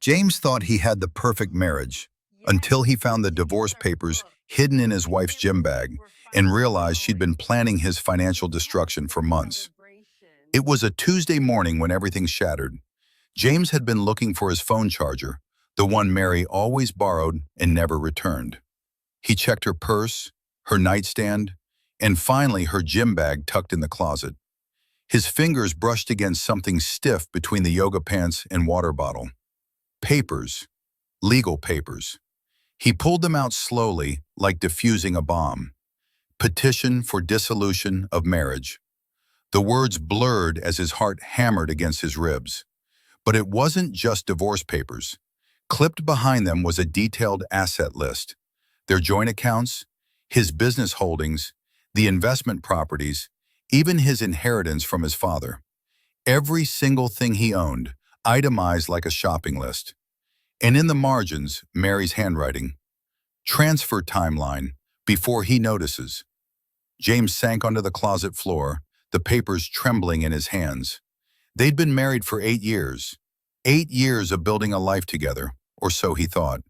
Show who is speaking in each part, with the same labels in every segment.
Speaker 1: James thought he had the perfect marriage until he found the divorce papers hidden in his wife's gym bag and realized she'd been planning his financial destruction for months. It was a Tuesday morning when everything shattered. James had been looking for his phone charger, the one Mary always borrowed and never returned. He checked her purse, her nightstand, and finally her gym bag tucked in the closet. His fingers brushed against something stiff between the yoga pants and water bottle. Papers. Legal papers. He pulled them out slowly, like diffusing a bomb. Petition for dissolution of marriage. The words blurred as his heart hammered against his ribs. But it wasn't just divorce papers. Clipped behind them was a detailed asset list. Their joint accounts, his business holdings, the investment properties, even his inheritance from his father. Every single thing he owned, itemized like a shopping list. And in the margins, Mary's handwriting. Transfer timeline, before he notices. James sank onto the closet floor, the papers trembling in his hands. They'd been married for 8 years. 8 years of building a life together, or so he thought.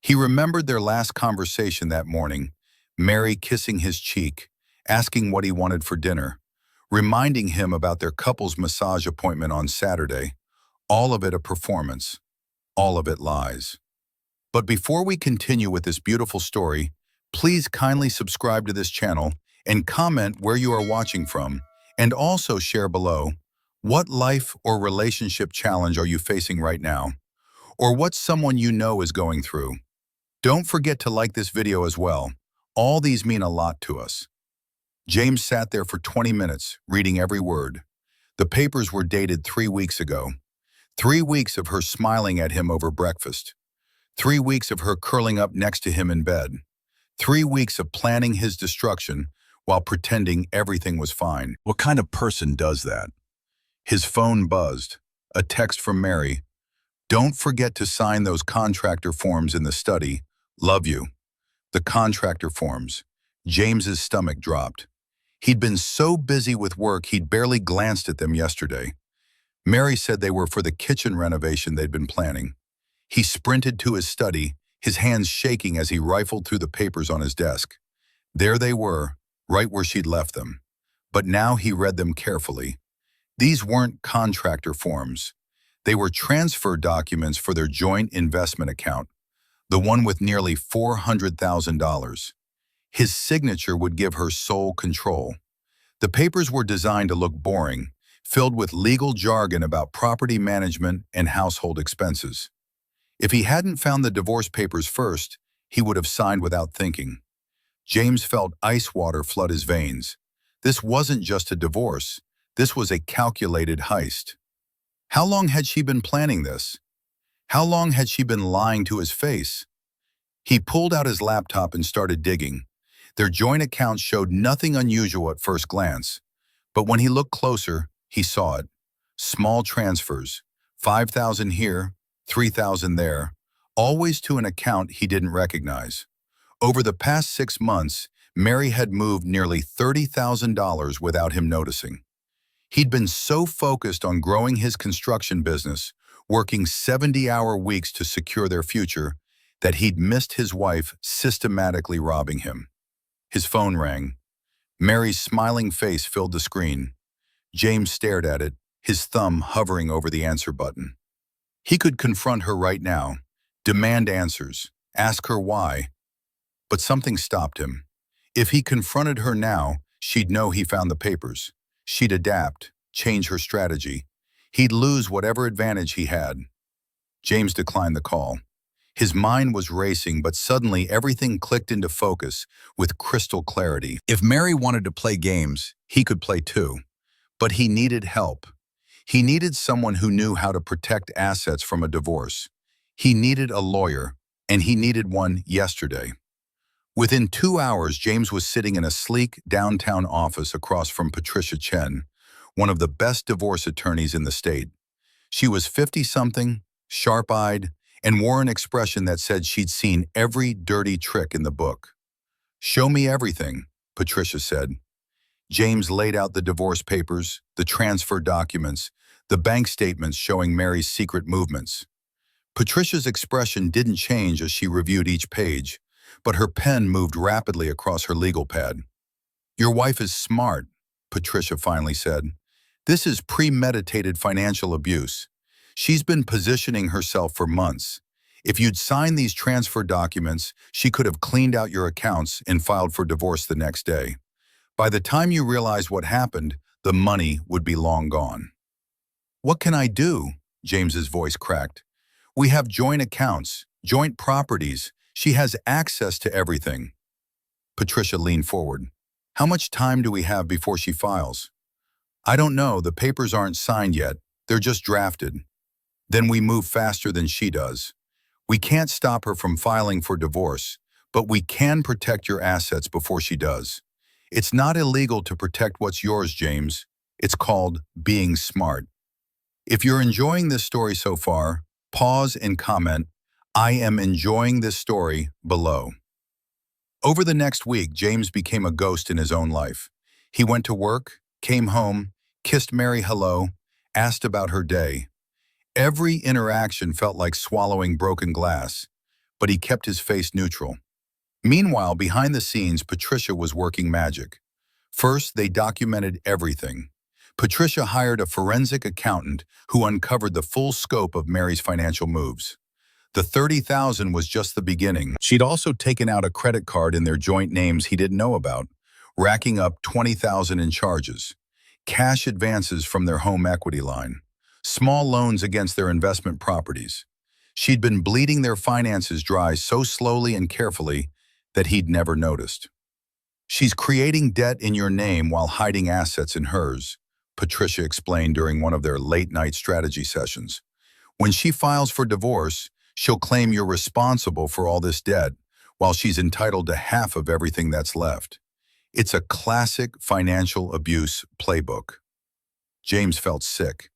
Speaker 1: He remembered their last conversation that morning, Mary kissing his cheek, asking what he wanted for dinner, reminding him about their couple's massage appointment on Saturday. All of it a performance. All of it lies. But before we continue with this beautiful story, please kindly subscribe to this channel and comment where you are watching from, and also share below, what life or relationship challenge are you facing right now? Or what someone you know is going through? Don't forget to like this video as well. All these mean a lot to us. James sat there for 20 minutes, reading every word. The papers were dated 3 weeks ago. 3 weeks of her smiling at him over breakfast. 3 weeks of her curling up next to him in bed. 3 weeks of planning his destruction while pretending everything was fine. What kind of person does that? His phone buzzed. A text from Mary. Don't forget to sign those contractor forms in the study. Love you. The contractor forms. James's stomach dropped. He'd been so busy with work he'd barely glanced at them yesterday. Mary said they were for the kitchen renovation they'd been planning. He sprinted to his study, his hands shaking as he rifled through the papers on his desk. There they were, right where she'd left them. But now he read them carefully. These weren't contractor forms. They were transfer documents for their joint investment account, the one with nearly $400,000. His signature would give her sole control. The papers were designed to look boring, filled with legal jargon about property management and household expenses. If he hadn't found the divorce papers first, he would have signed without thinking. James felt ice water flood his veins. This wasn't just a divorce. This was a calculated heist. How long had she been planning this? How long had she been lying to his face? He pulled out his laptop and started digging. Their joint accounts showed nothing unusual at first glance, but when he looked closer, he saw it. Small transfers, $5,000 here, $3,000 there, always to an account he didn't recognize. Over the past 6 months, Mary had moved nearly $30,000 without him noticing. He'd been so focused on growing his construction business, working 70-hour weeks to secure their future, that he'd missed his wife systematically robbing him. His phone rang. Mary's smiling face filled the screen. James stared at it, his thumb hovering over the answer button. He could confront her right now, demand answers, ask her why. But something stopped him. If he confronted her now, she'd know he found the papers. She'd adapt, change her strategy. He'd lose whatever advantage he had. James declined the call. His mind was racing, but suddenly everything clicked into focus with crystal clarity. If Mary wanted to play games, he could play too. But he needed help. He needed someone who knew how to protect assets from a divorce. He needed a lawyer, and he needed one yesterday. Within 2 hours, James was sitting in a sleek downtown office across from Patricia Chen, one of the best divorce attorneys in the state. She was 50-something, sharp-eyed, and wore an expression that said she'd seen every dirty trick in the book. "Show me everything," Patricia said. James laid out the divorce papers, the transfer documents, the bank statements showing Mary's secret movements. Patricia's expression didn't change as she reviewed each page, but her pen moved rapidly across her legal pad. "Your wife is smart," Patricia finally said. "This is premeditated financial abuse. She's been positioning herself for months. If you'd signed these transfer documents, she could have cleaned out your accounts and filed for divorce the next day. By the time you realize what happened, the money would be long gone." "What can I do?" James's voice cracked. "We have joint accounts, joint properties. She has access to everything." Patricia leaned forward. "How much time do we have before she files?" "I don't know. The papers aren't signed yet. They're just drafted." "Then we move faster than she does. We can't stop her from filing for divorce, but we can protect your assets before she does. It's not illegal to protect what's yours, James. It's called being smart." If you're enjoying this story so far, pause and comment, "I am enjoying this story," below. Over the next week, James became a ghost in his own life. He went to work, came home, kissed Mary hello, asked about her day. Every interaction felt like swallowing broken glass, but he kept his face neutral. Meanwhile, behind the scenes, Patricia was working magic. First, they documented everything. Patricia hired a forensic accountant who uncovered the full scope of Mary's financial moves. The $30,000 was just the beginning. She'd also taken out a credit card in their joint names he didn't know about, racking up $20,000 in charges. Cash advances from their home equity line. Small loans against their investment properties. She'd been bleeding their finances dry so slowly and carefully that he'd never noticed. "She's creating debt in your name while hiding assets in hers," Patricia explained during one of their late-night strategy sessions. "When she files for divorce, she'll claim you're responsible for all this debt, while she's entitled to half of everything that's left. It's a classic financial abuse playbook." James felt sick.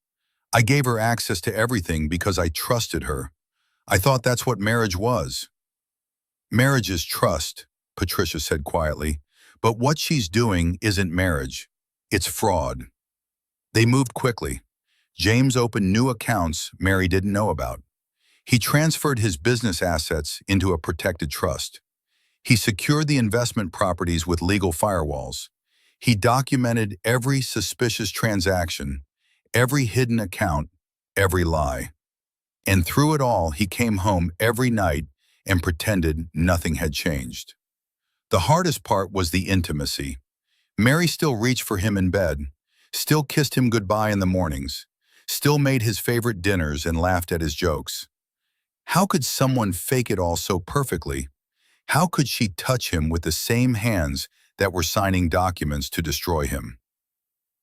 Speaker 1: "I gave her access to everything because I trusted her. I thought that's what marriage was." "Marriage is trust," Patricia said quietly, "but what she's doing isn't marriage. It's fraud." They moved quickly. James opened new accounts Mary didn't know about. He transferred his business assets into a protected trust. He secured the investment properties with legal firewalls. He documented every suspicious transaction, every hidden account, every lie. And through it all, he came home every night and pretended nothing had changed. The hardest part was the intimacy. Mary still reached for him in bed, still kissed him goodbye in the mornings, still made his favorite dinners and laughed at his jokes. How could someone fake it all so perfectly? How could she touch him with the same hands that were signing documents to destroy him?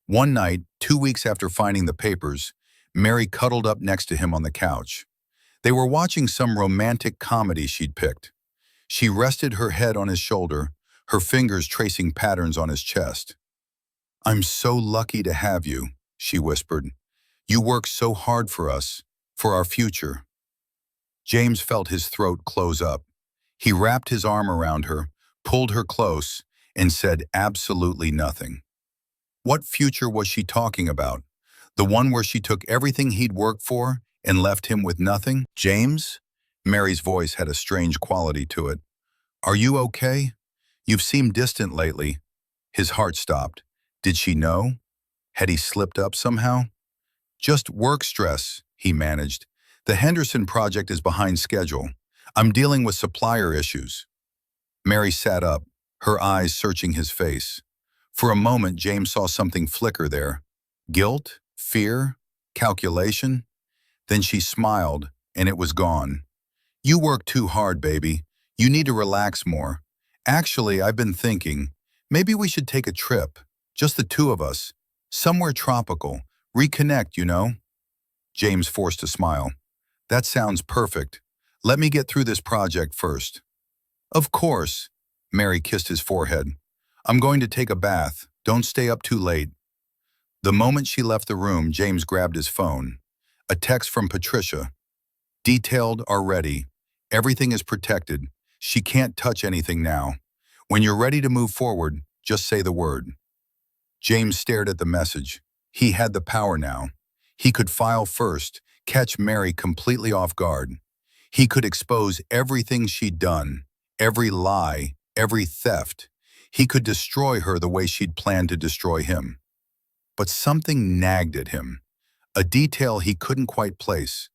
Speaker 1: One night, 2 weeks after finding the papers, Mary cuddled up next to him on the couch. They were watching some romantic comedy she'd picked. She rested her head on his shoulder, her fingers tracing patterns on his chest. "I'm so lucky to have you," she whispered. "You work so hard for us, for our future." James felt his throat close up. He wrapped his arm around her, pulled her close, and said absolutely nothing. What future was she talking about? The one where she took everything he'd worked for and left him with nothing? "James?" Mary's voice had a strange quality to it. "Are you okay? You've seemed distant lately." His heart stopped. Did she know? Had he slipped up somehow? "Just work stress," he managed. "The Henderson project is behind schedule. I'm dealing with supplier issues." Mary sat up, her eyes searching his face. For a moment, James saw something flicker there. Guilt? Fear? Calculation? Then she smiled, and it was gone. "You work too hard, baby. You need to relax more. Actually, I've been thinking, maybe we should take a trip, just the two of us, somewhere tropical, reconnect, you know?" James forced a smile. "That sounds perfect. Let me get through this project first." "Of course." Mary kissed his forehead. "I'm going to take a bath. Don't stay up too late." The moment she left the room, James grabbed his phone. A text from Patricia. "Detailed already. Everything is protected. She can't touch anything now. When you're ready to move forward, just say the word." James stared at the message. He had the power now. He could file first, catch Mary completely off guard. He could expose everything she'd done, every lie, every theft. He could destroy her the way she'd planned to destroy him. But something nagged at him, a detail he couldn't quite place.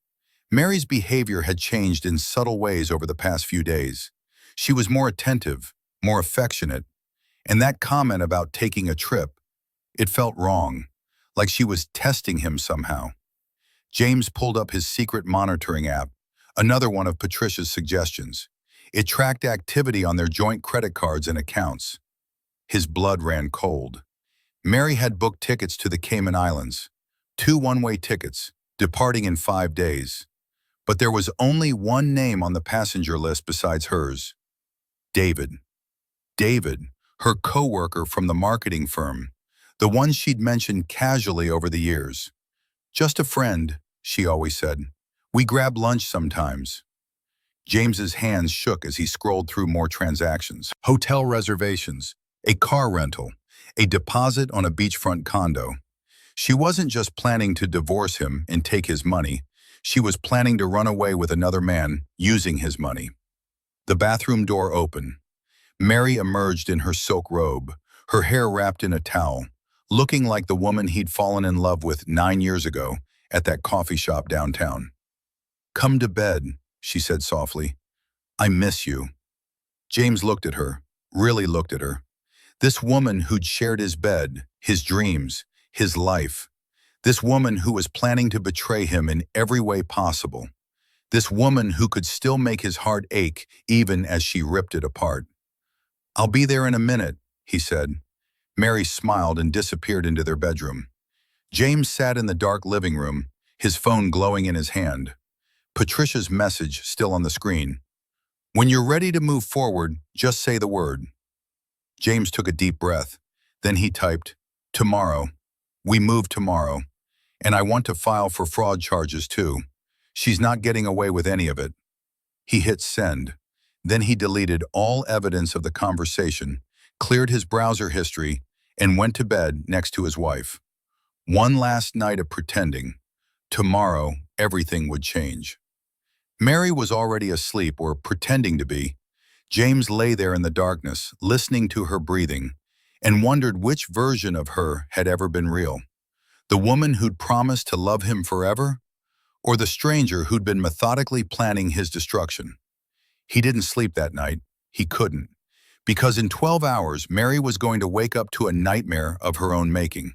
Speaker 1: Mary's behavior had changed in subtle ways over the past few days. She was more attentive, more affectionate, and that comment about taking a trip, it felt wrong, like she was testing him somehow. James pulled up his secret monitoring app, another one of Patricia's suggestions. It tracked activity on their joint credit cards and accounts. His blood ran cold. Mary had booked tickets to the Cayman Islands, 2 one-way tickets, departing in 5 days. But there was only one name on the passenger list besides hers. David. David, her co-worker from the marketing firm, the one she'd mentioned casually over the years. Just a friend, she always said. We grab lunch sometimes. James's hands shook as he scrolled through more transactions. Hotel reservations, a car rental, a deposit on a beachfront condo. She wasn't just planning to divorce him and take his money. She was planning to run away with another man using his money. The bathroom door opened. Mary emerged in her silk robe, her hair wrapped in a towel, looking like the woman he'd fallen in love with 9 years ago at that coffee shop downtown. "Come to bed," she said softly. "I miss you." James looked at her, really looked at her. This woman who'd shared his bed, his dreams, his life. This woman who was planning to betray him in every way possible. This woman who could still make his heart ache even as she ripped it apart. "I'll be there in a minute," he said. Mary smiled and disappeared into their bedroom. James sat in the dark living room, his phone glowing in his hand. Patricia's message still on the screen. "When you're ready to move forward, just say the word." James took a deep breath. Then he typed, "Tomorrow. We move tomorrow. And I want to file for fraud charges too. She's not getting away with any of it." He hit send. Then he deleted all evidence of the conversation, cleared his browser history, and went to bed next to his wife. One last night of pretending. Tomorrow, everything would change. Mary was already asleep, or pretending to be. James lay there in the darkness, listening to her breathing, and wondered which version of her had ever been real. The woman who'd promised to love him forever, or the stranger who'd been methodically planning his destruction. He didn't sleep that night. He couldn't. Because in 12 hours, Mary was going to wake up to a nightmare of her own making.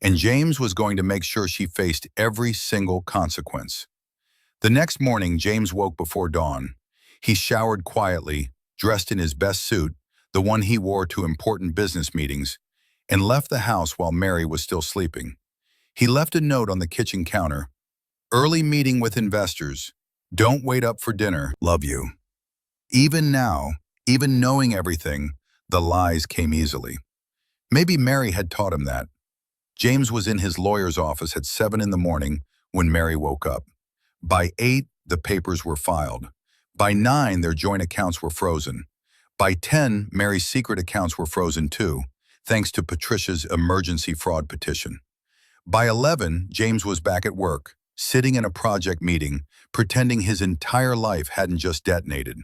Speaker 1: And James was going to make sure she faced every single consequence. The next morning, James woke before dawn. He showered quietly, dressed in his best suit, the one he wore to important business meetings, and left the house while Mary was still sleeping. He left a note on the kitchen counter. "Early meeting with investors. Don't wait up for dinner. Love you." Even now, even knowing everything, the lies came easily. Maybe Mary had taught him that. James was in his lawyer's office at 7 in the morning when Mary woke up. By 8, the papers were filed. By 9, their joint accounts were frozen. By 10, Mary's secret accounts were frozen too, thanks to Patricia's emergency fraud petition. By 11, James was back at work, sitting in a project meeting, pretending his entire life hadn't just detonated.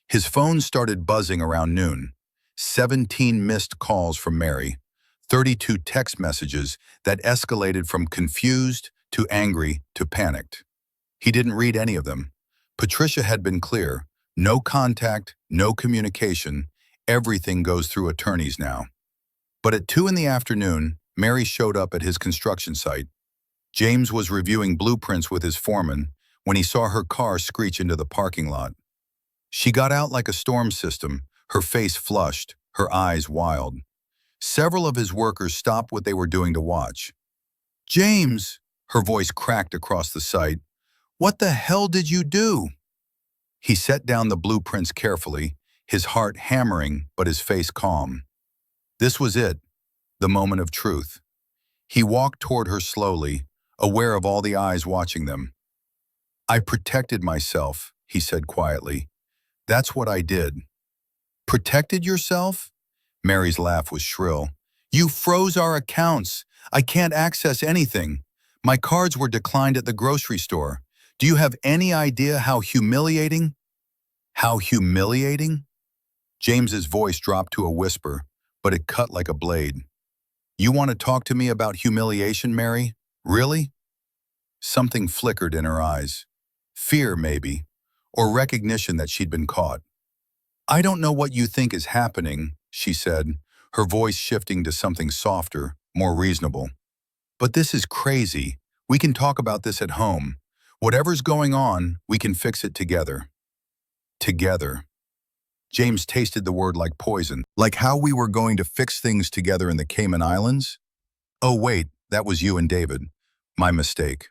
Speaker 1: His phone started buzzing around noon. 17 missed calls from Mary, 32 text messages that escalated from confused to angry to panicked. He didn't read any of them. Patricia had been clear. No contact, no communication. Everything goes through attorneys now. But at 2 in the afternoon, Mary showed up at his construction site. James was reviewing blueprints with his foreman when he saw her car screech into the parking lot. She got out like a storm system, her face flushed, her eyes wild. Several of his workers stopped what they were doing to watch. "James," her voice cracked across the site, "what the hell did you do?" He set down the blueprints carefully, his heart hammering but his face calm. This was it, the moment of truth. He walked toward her slowly, aware of all the eyes watching them. "I protected myself," he said quietly. "That's what I did." "Protected yourself?" Mary's laugh was shrill. "You froze our accounts. I can't access anything. My cards were declined at the grocery store. Do you have any idea how humiliating? How humiliating? James's voice dropped to a whisper, but it cut like a blade. You want to talk to me about humiliation, Mary? Really? Something flickered in her eyes. Fear, maybe, or recognition that she'd been caught. I don't know what you think is happening, she said, her voice shifting to something softer, more reasonable. But this is crazy. We can talk about this at home. Whatever's going on, we can fix it together. Together. James tasted the word like poison. Like how we were going to fix things together in the Cayman Islands? Oh wait, that was you and David. My mistake.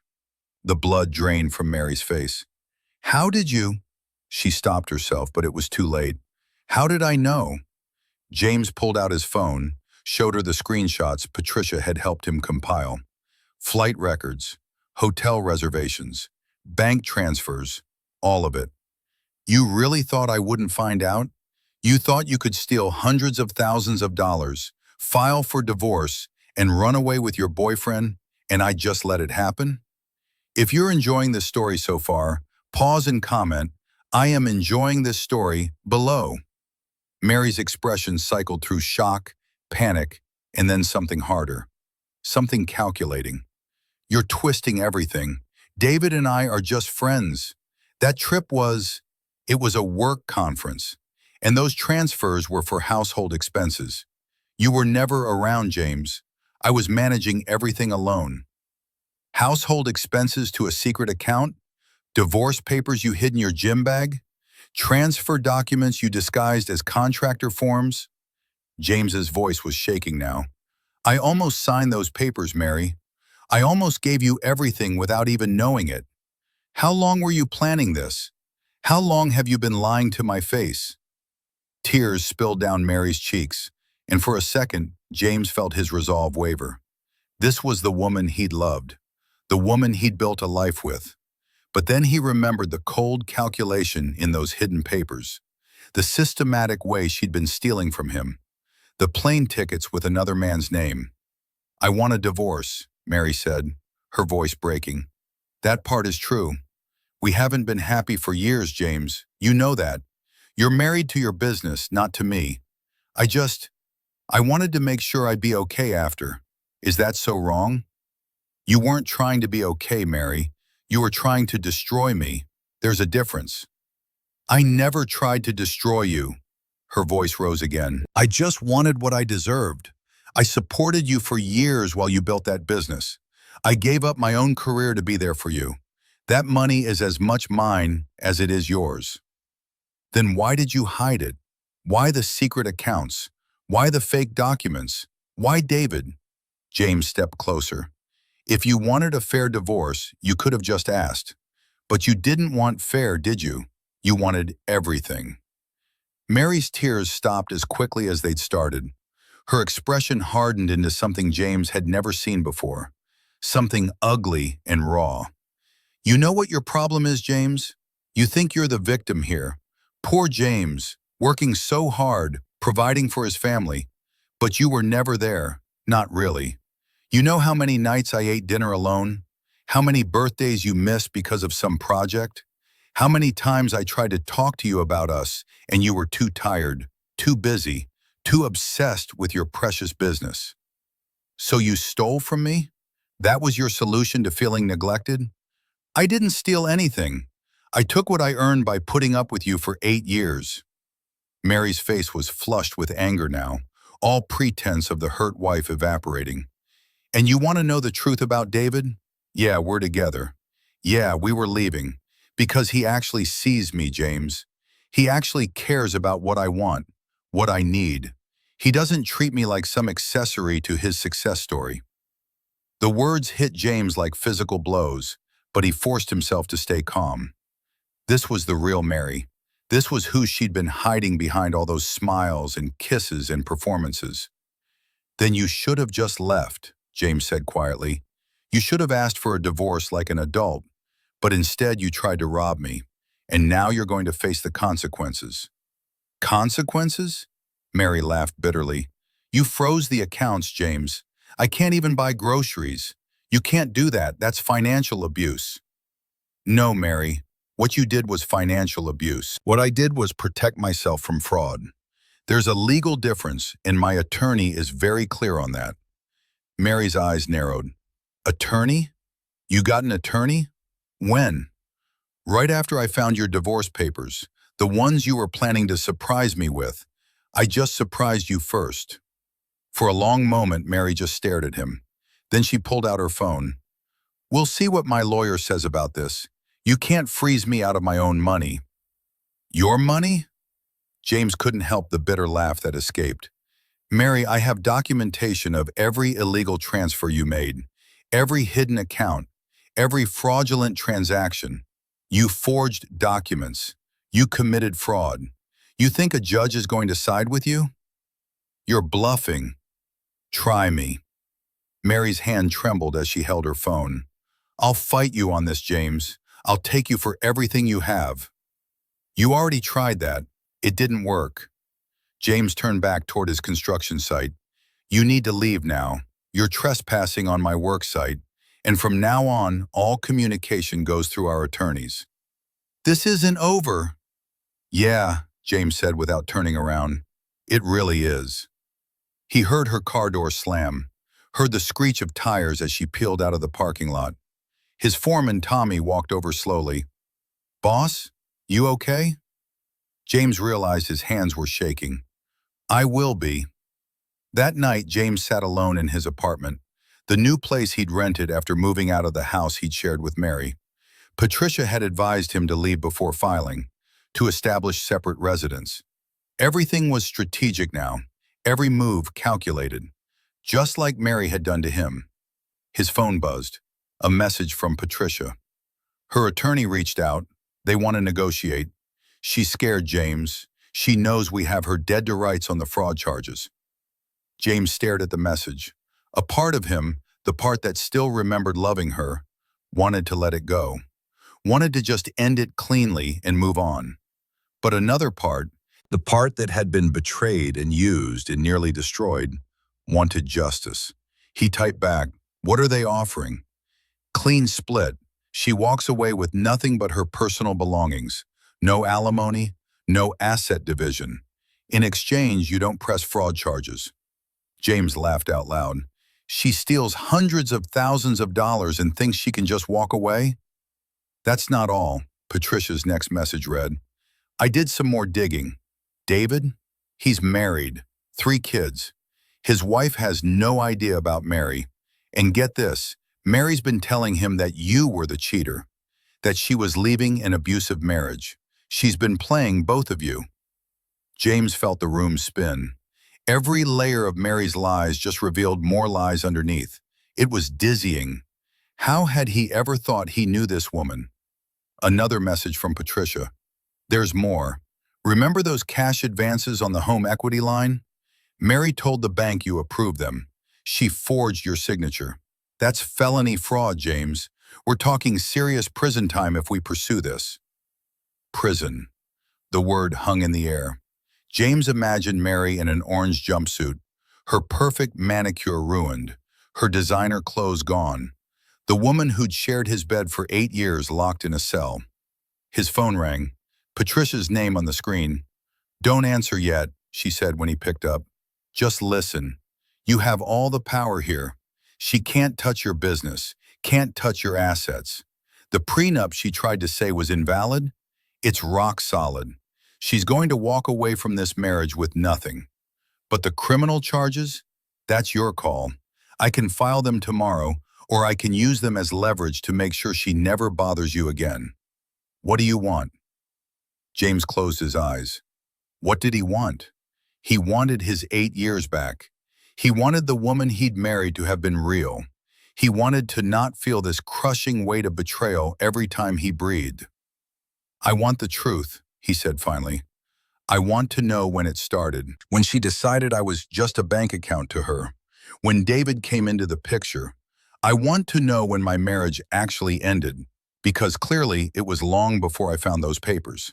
Speaker 1: The blood drained from Mary's face. How did you? She stopped herself, but it was too late. How did I know? James pulled out his phone, showed her the screenshots Patricia had helped him compile. Flight records, hotel reservations, bank transfers, all of it. You really thought I wouldn't find out? You thought you could steal hundreds of thousands of dollars, file for divorce, and run away with your boyfriend, and I just let it happen? If you're enjoying this story so far, pause and comment, I am enjoying this story, below. Mary's expression cycled through shock, panic, and then something harder. Something calculating. You're twisting everything. David and I are just friends. That trip it was a work conference, and those transfers were for household expenses. You were never around, James. I was managing everything alone. Household expenses to a secret account? Divorce papers you hid in your gym bag? Transfer documents you disguised as contractor forms? James's voice was shaking now. I almost signed those papers, Mary. I almost gave you everything without even knowing it. How long were you planning this? How long have you been lying to my face? Tears spilled down Mary's cheeks, and for a second, James felt his resolve waver. This was the woman he'd loved, the woman he'd built a life with. But then he remembered the cold calculation in those hidden papers, the systematic way she'd been stealing from him, the plane tickets with another man's name. I want a divorce, Mary said, her voice breaking. That part is true. We haven't been happy for years, James. You know that. You're married to your business, not to me. I wanted to make sure I'd be okay after. Is that so wrong? You weren't trying to be okay, Mary. You were trying to destroy me. There's a difference. I never tried to destroy you. Her voice rose again. I just wanted what I deserved. I supported you for years while you built that business. I gave up my own career to be there for you. That money is as much mine as it is yours. Then why did you hide it? Why the secret accounts? Why the fake documents? Why David? James stepped closer. If you wanted a fair divorce, you could have just asked. But you didn't want fair, did you? You wanted everything. Mary's tears stopped as quickly as they'd started. Her expression hardened into something James had never seen before. Something ugly and raw. You know what your problem is, James? You think you're the victim here. Poor James, working so hard, providing for his family. But you were never there. Not really. You know how many nights I ate dinner alone? How many birthdays you missed because of some project? How many times I tried to talk to you about us and you were too tired, too busy, too obsessed with your precious business. So you stole from me? That was your solution to feeling neglected? I didn't steal anything. I took what I earned by putting up with you for 8 years. Mary's face was flushed with anger now, all pretense of the hurt wife evaporating. And you want to know the truth about David? Yeah, we're together. Yeah, we were leaving. Because he actually sees me, James. He actually cares about what I want, what I need. He doesn't treat me like some accessory to his success story. The words hit James like physical blows, but he forced himself to stay calm. This was the real Mary. This was who she'd been hiding behind all those smiles and kisses and performances. Then you should have just left, James said quietly. You should have asked for a divorce like an adult, but instead you tried to rob me, and now you're going to face the consequences. Consequences? Mary laughed bitterly. You froze the accounts, James. I can't even buy groceries. You can't do that. That's financial abuse. No, Mary. What you did was financial abuse. What I did was protect myself from fraud. There's a legal difference, and my attorney is very clear on that. Mary's eyes narrowed. Attorney? You got an attorney? When? Right after I found your divorce papers, the ones you were planning to surprise me with. I just surprised you first. For a long moment, Mary just stared at him. Then she pulled out her phone. We'll see what my lawyer says about this. You can't freeze me out of my own money. Your money? James couldn't help the bitter laugh that escaped. Mary, I have documentation of every illegal transfer you made, every hidden account, every fraudulent transaction. You forged documents. You committed fraud. You think a judge is going to side with you? You're bluffing. Try me. Mary's hand trembled as she held her phone. I'll fight you on this, James. I'll take you for everything you have. You already tried that. It didn't work. James turned back toward his construction site. You need to leave now. You're trespassing on my work site, and from now on, all communication goes through our attorneys. This isn't over. Yeah, James said without turning around. It really is. He heard her car door slam, heard the screech of tires as she peeled out of the parking lot. His foreman, Tommy, walked over slowly. Boss, you okay? James realized his hands were shaking. I will be. That night, James sat alone in his apartment, the new place he'd rented after moving out of the house he'd shared with Mary. Patricia had advised him to leave before filing, to establish separate residence. Everything was strategic now, every move calculated, just like Mary had done to him. His phone buzzed, a message from Patricia. Her attorney reached out. They want to negotiate. She's scared, James. She knows we have her dead to rights on the fraud charges. James stared at the message. A part of him, the part that still remembered loving her, wanted to let it go, wanted to just end it cleanly and move on. But another part, the part that had been betrayed and used and nearly destroyed, wanted justice. He typed back, what are they offering? Clean split. She walks away with nothing but her personal belongings. No alimony, no asset division. In exchange, you don't press fraud charges. James laughed out loud. She steals hundreds of thousands of dollars and thinks she can just walk away? That's not all, Patricia's next message read. I did some more digging. David? He's married, 3 kids. His wife has no idea about Mary. And get this, Mary's been telling him that you were the cheater, that she was leaving an abusive marriage. She's been playing both of you. James felt the room spin. Every layer of Mary's lies just revealed more lies underneath. It was dizzying. How had he ever thought he knew this woman? Another message from Patricia. There's more. Remember those cash advances on the home equity line? Mary told the bank you approved them. She forged your signature. That's felony fraud, James. We're talking serious prison time if we pursue this. Prison. The word hung in the air. James imagined Mary in an orange jumpsuit, her perfect manicure ruined, her designer clothes gone. The woman who'd shared his bed for 8 years locked in a cell. His phone rang. Patricia's name on the screen. Don't answer yet, she said when he picked up. Just listen. You have all the power here. She can't touch your business, can't touch your assets. The prenup she tried to say was invalid? It's rock solid. She's going to walk away from this marriage with nothing. But the criminal charges? That's your call. I can file them tomorrow, or I can use them as leverage to make sure she never bothers you again. What do you want? James closed his eyes. What did he want? He wanted his 8 years back. He wanted the woman he'd married to have been real. He wanted to not feel this crushing weight of betrayal every time he breathed. I want the truth, he said finally. I want to know when it started, when she decided I was just a bank account to her, when David came into the picture. I want to know when my marriage actually ended, because clearly it was long before I found those papers.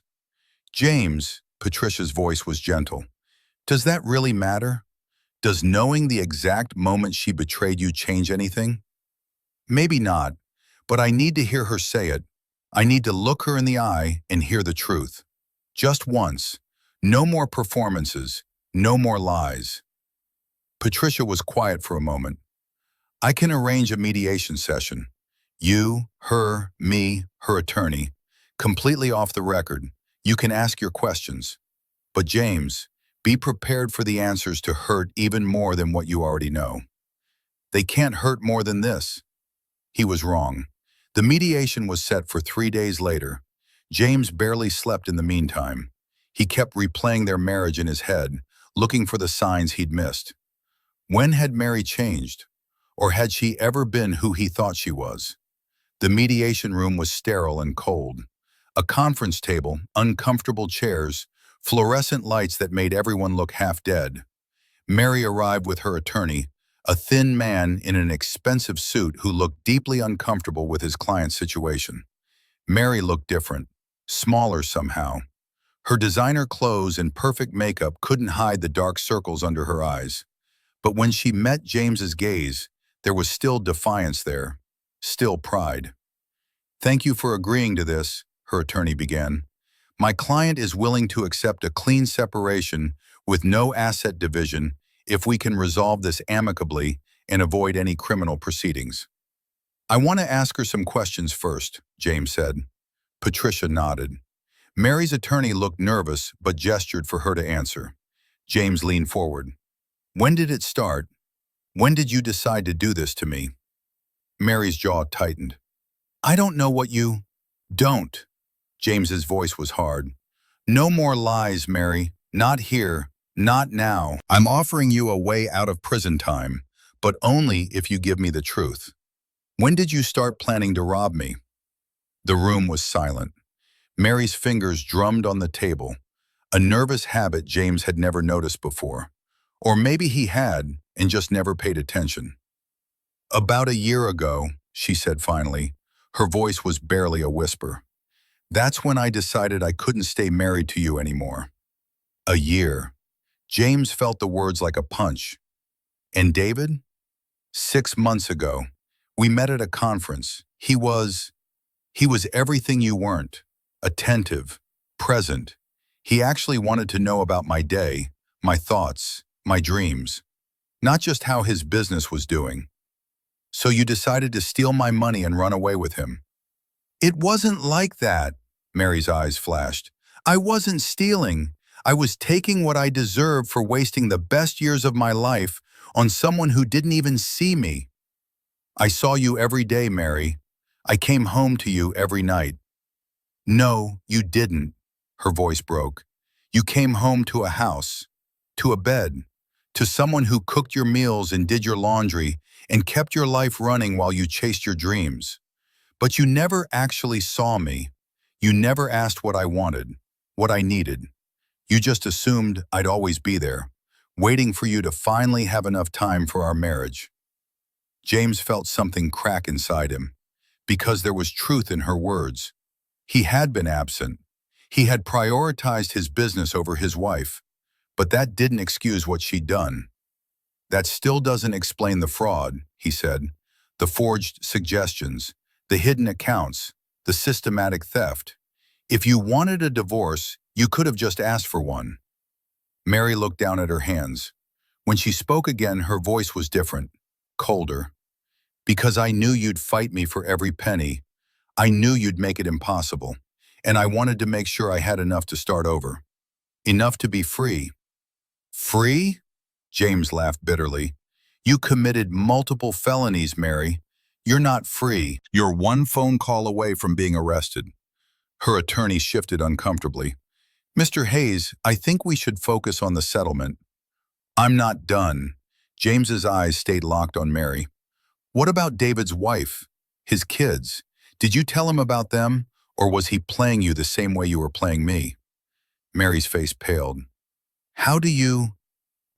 Speaker 1: James, Patricia's voice was gentle. Does that really matter? Does knowing the exact moment she betrayed you change anything? Maybe not, but I need to hear her say it. I need to look her in the eye and hear the truth. Just once. No more performances. No more lies. Patricia was quiet for a moment. I can arrange a mediation session. You, her, me, her attorney. Completely off the record. You can ask your questions. But James, be prepared for the answers to hurt even more than what you already know. They can't hurt more than this. He was wrong. The mediation was set for 3 days later. James barely slept in the meantime. He kept replaying their marriage in his head, looking for the signs he'd missed. When had Mary changed? Or had she ever been who he thought she was? The mediation room was sterile and cold. A conference table, uncomfortable chairs, fluorescent lights that made everyone look half dead. Mary arrived with her attorney, a thin man in an expensive suit who looked deeply uncomfortable with his client's situation. Mary looked different, smaller somehow. Her designer clothes and perfect makeup couldn't hide the dark circles under her eyes. But when she met James's gaze, there was still defiance there, still pride. "Thank you for agreeing to this," her attorney began. "My client is willing to accept a clean separation with no asset division if we can resolve this amicably and avoid any criminal proceedings." "I want to ask her some questions first," James said. Patricia nodded. Mary's attorney looked nervous but gestured for her to answer. James leaned forward. "When did it start? When did you decide to do this to me?" Mary's jaw tightened. "I don't know what you—" "Don't." James's voice was hard. "No more lies, Mary. Not here. Not now. I'm offering you a way out of prison time, but only if you give me the truth. When did you start planning to rob me?" The room was silent. Mary's fingers drummed on the table, a nervous habit James had never noticed before. Or maybe he had and just never paid attention. "About a year ago," she said finally. Her voice was barely a whisper. "That's when I decided I couldn't stay married to you anymore." A year. James felt the words like a punch. "And David?" "6 months ago. We met at a conference. He was everything you weren't. Attentive, present. He actually wanted to know about my day, my thoughts, my dreams. Not just how his business was doing." "So you decided to steal my money and run away with him?" "It wasn't like that," Mary's eyes flashed. "I wasn't stealing. I was taking what I deserved for wasting the best years of my life on someone who didn't even see me. I saw you every day, Mary. I came home to you every night." "No, you didn't," her voice broke. "You came home to a house, to a bed, to someone who cooked your meals and did your laundry and kept your life running while you chased your dreams. But you never actually saw me. You never asked what I wanted, what I needed. You just assumed I'd always be there, waiting for you to finally have enough time for our marriage." James felt something crack inside him, because there was truth in her words. He had been absent. He had prioritized his business over his wife, but that didn't excuse what she'd done. "That still doesn't explain the fraud," he said. "The forged suggestions, the hidden accounts, the systematic theft. If you wanted a divorce, you could have just asked for one." Mary looked down at her hands. When she spoke again, her voice was different, colder. "Because I knew you'd fight me for every penny. I knew you'd make it impossible, and I wanted to make sure I had enough to start over. Enough to be free." "Free?" James laughed bitterly. "You committed multiple felonies, Mary. You're not free. You're one phone call away from being arrested." Her attorney shifted uncomfortably. "Mr. Hayes, I think we should focus on the settlement." "I'm not done." James's eyes stayed locked on Mary. "What about David's wife? His kids? Did you tell him about them, or was he playing you the same way you were playing me?" Mary's face paled. "How do you—"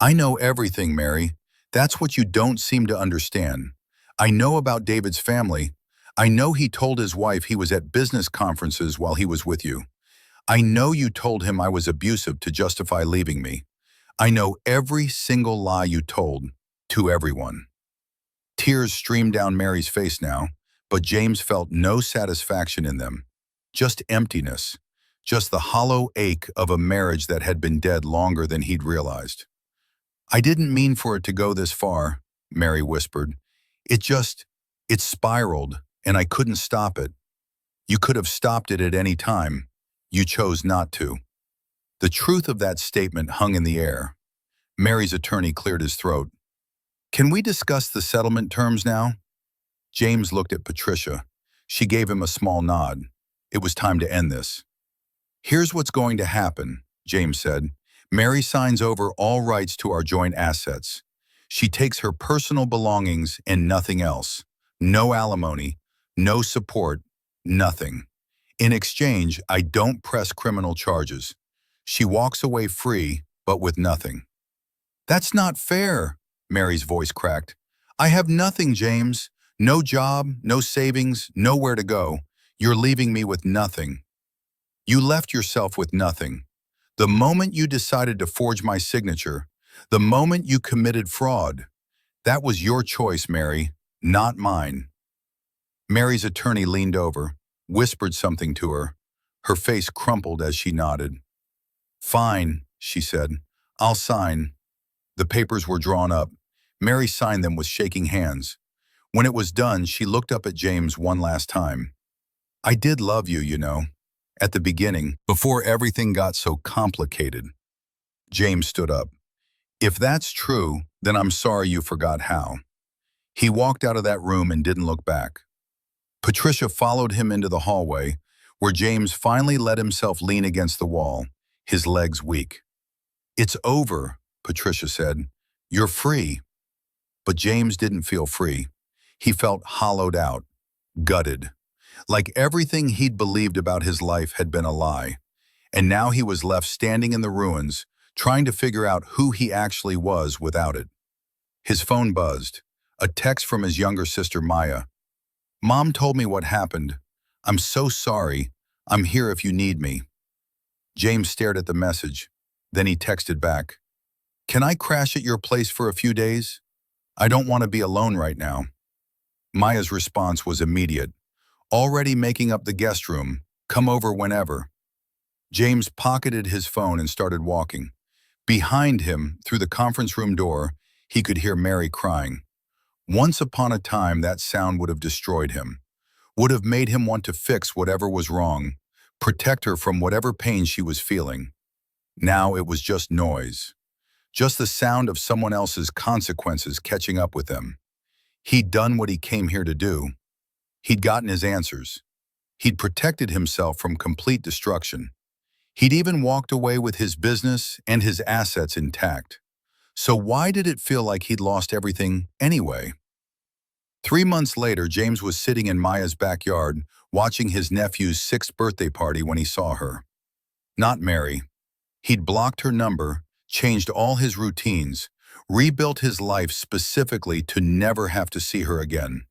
Speaker 1: "I know everything, Mary. That's what you don't seem to understand. I know about David's family. I know he told his wife he was at business conferences while he was with you. I know you told him I was abusive to justify leaving me. I know every single lie you told, to everyone." Tears streamed down Mary's face now, but James felt no satisfaction in them. Just emptiness. Just the hollow ache of a marriage that had been dead longer than he'd realized. "I didn't mean for it to go this far," Mary whispered. It spiraled, and I couldn't stop it. You could have stopped it at any time. You chose not to." The truth of that statement hung in the air. Mary's attorney cleared his throat. "Can we discuss the settlement terms now?" James looked at Patricia. She gave him a small nod. It was time to end this. "Here's what's going to happen," James said. "Mary signs over all rights to our joint assets. She takes her personal belongings and nothing else. No alimony, no support, nothing. In exchange, I don't press criminal charges. She walks away free, but with nothing." "That's not fair," Mary's voice cracked. "I have nothing, James. No job, no savings, nowhere to go. You're leaving me with nothing. You left yourself with nothing. The moment you decided to forge my signature, the moment you committed fraud, that was your choice, Mary, not mine." Mary's attorney leaned over, whispered something to her. Her face crumpled as she nodded. "Fine," she said. "I'll sign." The papers were drawn up. Mary signed them with shaking hands. When it was done, she looked up at James one last time. "I did love you, you know, at the beginning, before everything got so complicated." James stood up. "If that's true, then I'm sorry you forgot how." He walked out of that room and didn't look back. Patricia followed him into the hallway, where James finally let himself lean against the wall, his legs weak. "It's over," Patricia said. "You're free." But James didn't feel free. He felt hollowed out, gutted, like everything he'd believed about his life had been a lie. And now he was left standing in the ruins, trying to figure out who he actually was without it. His phone buzzed, a text from his younger sister Maya. "Mom told me what happened. I'm so sorry. I'm here if you need me." James stared at the message. Then he texted back, "Can I crash at your place for a few days? I don't want to be alone right now." Maya's response was immediate. "Already making up the guest room. Come over whenever." James pocketed his phone and started walking. Behind him, through the conference room door, he could hear Mary crying. Once upon a time, that sound would have destroyed him, would have made him want to fix whatever was wrong, protect her from whatever pain she was feeling. Now it was just noise, just the sound of someone else's consequences catching up with them. He'd done what he came here to do. He'd gotten his answers. He'd protected himself from complete destruction. He'd even walked away with his business and his assets intact. So why did it feel like he'd lost everything anyway? 3 months later, James was sitting in Maya's backyard, watching his nephew's 6th birthday party when he saw her. Not Mary. He'd blocked her number, changed all his routines, rebuilt his life specifically to never have to see her again.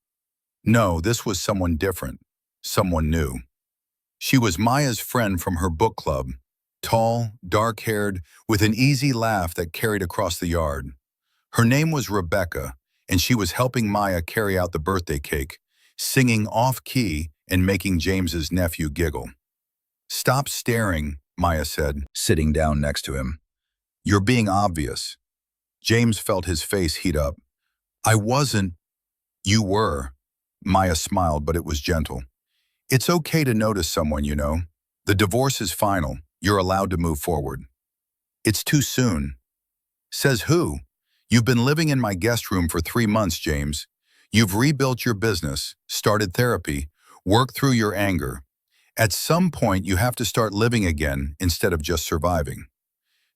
Speaker 1: No, this was someone different, someone new. She was Maya's friend from her book club, tall, dark-haired, with an easy laugh that carried across the yard. Her name was Rebecca, and she was helping Maya carry out the birthday cake, singing off-key and making James's nephew giggle. "Stop staring," Maya said, sitting down next to him. "You're being obvious." James felt his face heat up. "I wasn't." "You were." Maya smiled, but it was gentle. "It's okay to notice someone, you know. The divorce is final. You're allowed to move forward." "It's too soon." "Says who? You've been living in my guest room for 3 months, James. You've rebuilt your business, started therapy, worked through your anger. At some point, you have to start living again instead of just surviving."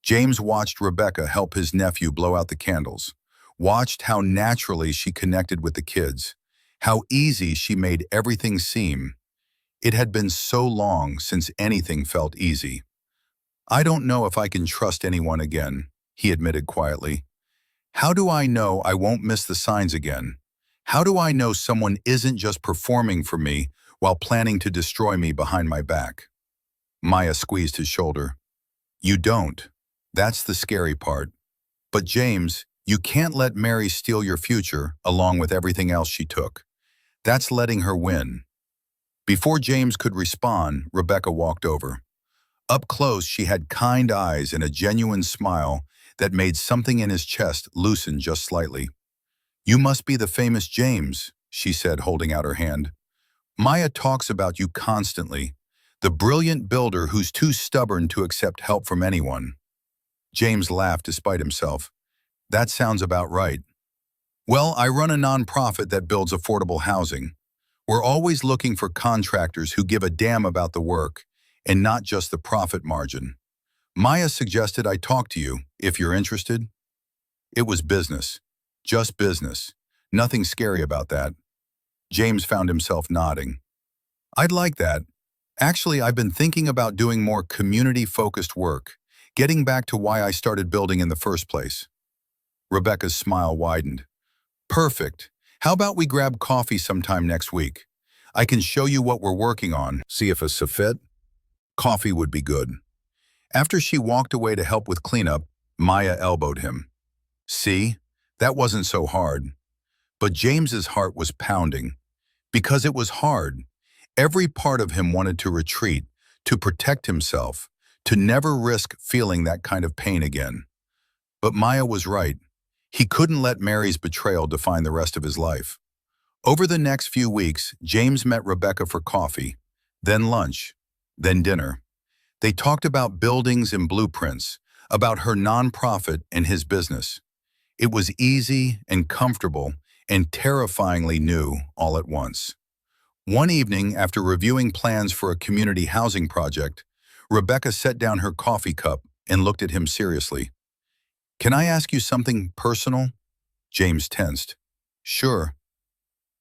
Speaker 1: James watched Rebecca help his nephew blow out the candles, watched how naturally she connected with the kids, how easy she made everything seem. It had been so long since anything felt easy. "I don't know if I can trust anyone again," he admitted quietly. "How do I know I won't miss the signs again? How do I know someone isn't just performing for me while planning to destroy me behind my back?" Maya squeezed his shoulder. "You don't. That's the scary part. But James, you can't let Mary steal your future along with everything else she took. That's letting her win." Before James could respond, Rebecca walked over. Up close, she had kind eyes and a genuine smile that made something in his chest loosen just slightly. "You must be the famous James," she said, holding out her hand. "Maya talks about you constantly, the brilliant builder who's too stubborn to accept help from anyone." James laughed despite himself. "That sounds about right. Well, I run a nonprofit that builds affordable housing. We're always looking for contractors who give a damn about the work and not just the profit margin. Maya suggested I talk to you, if you're interested." It was business. Just business. Nothing scary about that. James found himself nodding. "I'd like that. Actually, I've been thinking about doing more community-focused work, getting back to why I started building in the first place." Rebecca's smile widened. "Perfect. How about we grab coffee sometime next week? I can show you what we're working on, see if it's a fit." Coffee would be good. After she walked away to help with cleanup, Maya elbowed him. "See? That wasn't so hard." But James's heart was pounding. Because it was hard. Every part of him wanted to retreat, to protect himself, to never risk feeling that kind of pain again. But Maya was right. He couldn't let Mary's betrayal define the rest of his life. Over the next few weeks, James met Rebecca for coffee, then lunch, then dinner. They talked about buildings and blueprints, about her nonprofit and his business. It was easy and comfortable and terrifyingly new all at once. One evening, after reviewing plans for a community housing project, Rebecca set down her coffee cup and looked at him seriously. "Can I ask you something personal?" James tensed. "Sure."